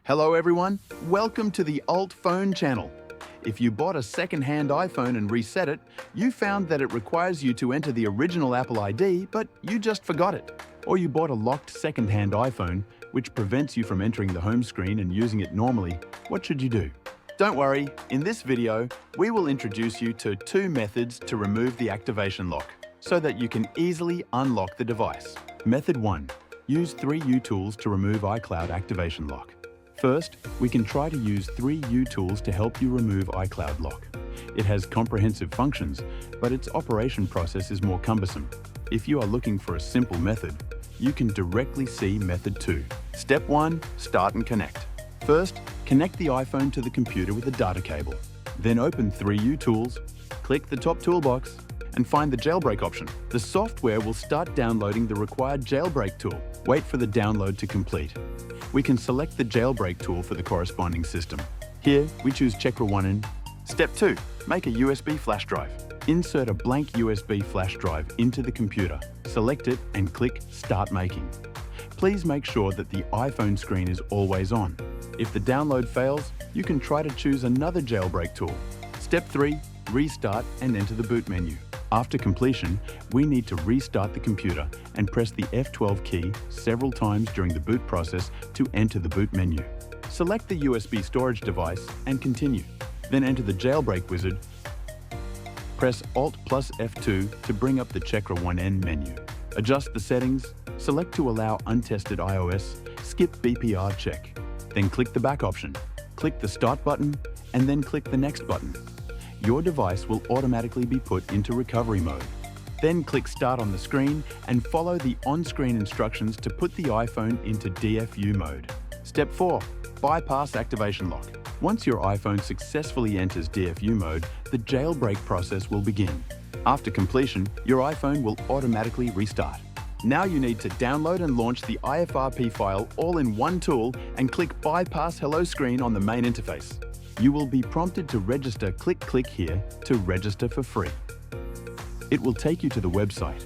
Hello everyone, welcome to the UltFone channel. If you bought a second-hand iPhone and reset it, you found that it requires you to enter the original Apple ID, but you just forgot it. Or you bought a locked second-hand iPhone, which prevents you from entering the home screen and using it normally. What should you do? Don't worry, in this video, we will introduce you to two methods to remove the activation lock, so that you can easily unlock the device. Method 1. Use 3uTools to remove iCloud activation lock. First, we can try to use 3uTools to help you remove iCloud lock. It has comprehensive functions, but its operation process is more cumbersome. If you are looking for a simple method, you can directly see Method 2. Step 1. Start and connect. First, connect the iPhone to the computer with a data cable. Then open 3uTools, click the top toolbox, and find the jailbreak option. The software will start downloading the required jailbreak tool. Wait for the download to complete. We can select the jailbreak tool for the corresponding system. Here, we choose Chekra 1N. Step 2. Make a USB flash drive. Insert a blank USB flash drive into the computer. Select it and click Start Making. Please make sure that the iPhone screen is always on. If the download fails, you can try to choose another jailbreak tool. Step 3. Restart and enter the boot menu. After completion, we need to restart the computer and press the F12 key several times during the boot process to enter the boot menu. Select the USB storage device and continue. Then enter the jailbreak wizard. Press Alt plus F2 to bring up the Chekra 1N menu. Adjust the settings, select to allow untested iOS, skip BPR check. Then click the back option. Click the Start button and then click the Next button. Your device will automatically be put into recovery mode. Then click Start on the screen and follow the on-screen instructions to put the iPhone into DFU mode. Step 4. Bypass activation lock. Once your iPhone successfully enters DFU mode, the jailbreak process will begin. After completion, your iPhone will automatically restart. Now you need to download and launch the IFRP file all in one tool and click Bypass Hello Screen on the main interface. You will be prompted to register. Click here to register for free. It will take you to the website.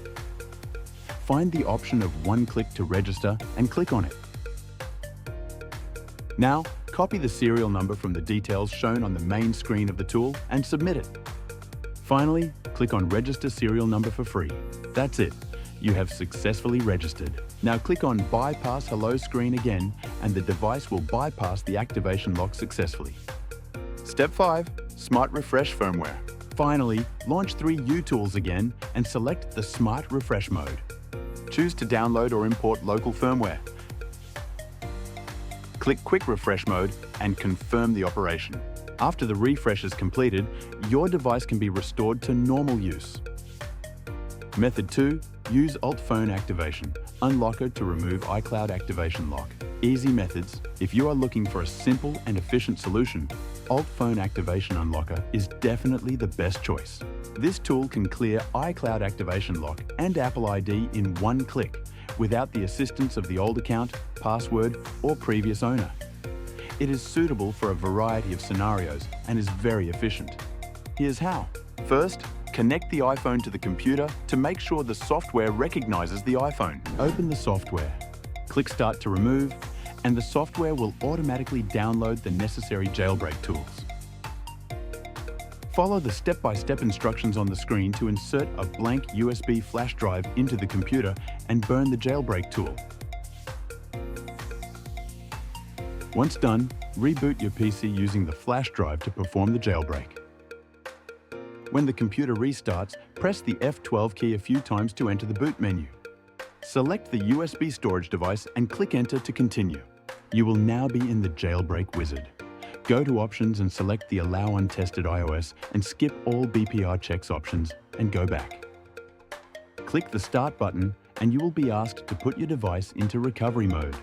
Find the option of one click to register and click on it. Now, copy the serial number from the details shown on the main screen of the tool and submit it. Finally, click on Register Serial Number for free. That's it. You have successfully registered. Now click on Bypass Hello Screen again and the device will bypass the activation lock successfully. Step 5. Smart Refresh Firmware. Finally, launch 3uTools again and select the Smart Refresh mode. Choose to download or import local firmware. Click Quick Refresh mode and confirm the operation. After the refresh is completed, your device can be restored to normal use. Method 2. Use UltFone activation. Unlocker to remove iCloud activation lock. Easy methods. If you are looking for a simple and efficient solution, UltFone Activation Unlocker is definitely the best choice. This tool can clear iCloud activation lock and Apple ID in one click without the assistance of the old account, password, or previous owner. It is suitable for a variety of scenarios and is very efficient. Here's how. First, connect the iPhone to the computer to make sure the software recognizes the iPhone. Open the software. Click Start to remove, and the software will automatically download the necessary jailbreak tools. Follow the step-by-step instructions on the screen to insert a blank USB flash drive into the computer and burn the jailbreak tool. Once done, reboot your PC using the flash drive to perform the jailbreak. When the computer restarts, press the F12 key a few times to enter the boot menu. Select the USB storage device and click Enter to continue. You will now be in the jailbreak wizard. Go to Options and select the Allow Untested iOS and skip all BPR checks options and go back. Click the Start button and you will be asked to put your device into recovery mode.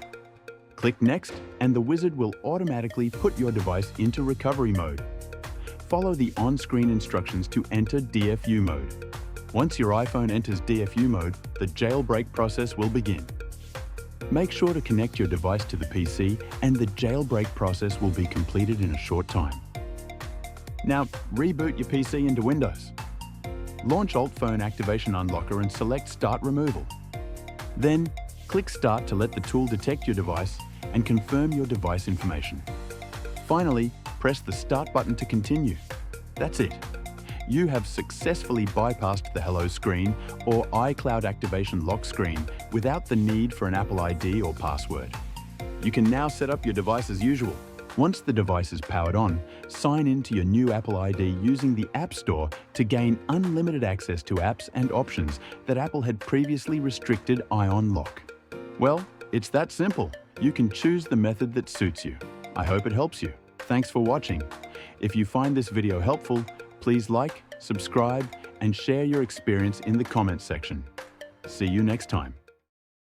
Click Next and the wizard will automatically put your device into recovery mode. Follow the on-screen instructions to enter DFU mode. Once your iPhone enters DFU mode, the jailbreak process will begin. Make sure to connect your device to the PC and the jailbreak process will be completed in a short time. Now, reboot your PC into Windows. Launch UltFone Activation Unlocker and select Start Removal. Then, click Start to let the tool detect your device and confirm your device information. Finally, press the Start button to continue. That's it. You have successfully bypassed the Hello screen or iCloud activation lock screen without the need for an Apple ID or password. You can now set up your device as usual. Once the device is powered on, sign in to your new Apple ID using the App Store to gain unlimited access to apps and options that Apple had previously restricted Ion Lock. Well, it's that simple. You can choose the method that suits you. I hope it helps you. Thanks for watching. If you find this video helpful, please like, subscribe, and share your experience in the comments section. See you next time.